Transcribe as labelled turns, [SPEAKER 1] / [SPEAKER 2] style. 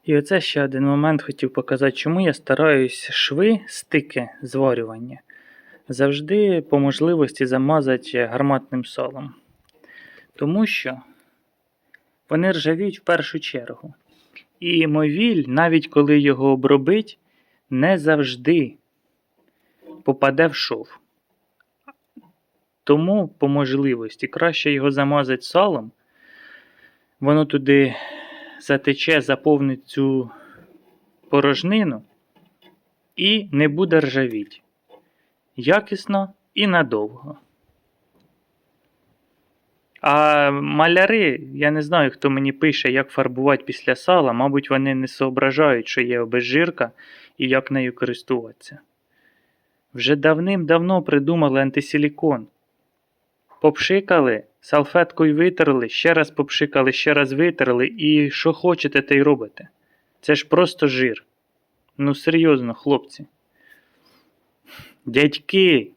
[SPEAKER 1] І оце ще один момент хотів показати, чому я стараюсь шви, стики зварювання завжди по можливості замазати гарматним солом. Тому що вони ржавіють в першу чергу. І мовіль, навіть коли його обробить, не завжди попаде в шов. Тому, по можливості, краще його замазати солом, воно туди затече, заповнить цю порожнину і не буде ржавіть. Якісно і надовго. А маляри, я не знаю, хто мені пише, як фарбувати після сала, мабуть, вони не соображають, що є обезжирка і як нею користуватися. Вже давним-давно придумали антисилікон. Попшикали, салфеткою витерли, ще раз попшикали, ще раз витерли і що хочете, те й робите. Це ж просто жир. Ну серйозно, хлопці. Дядьки,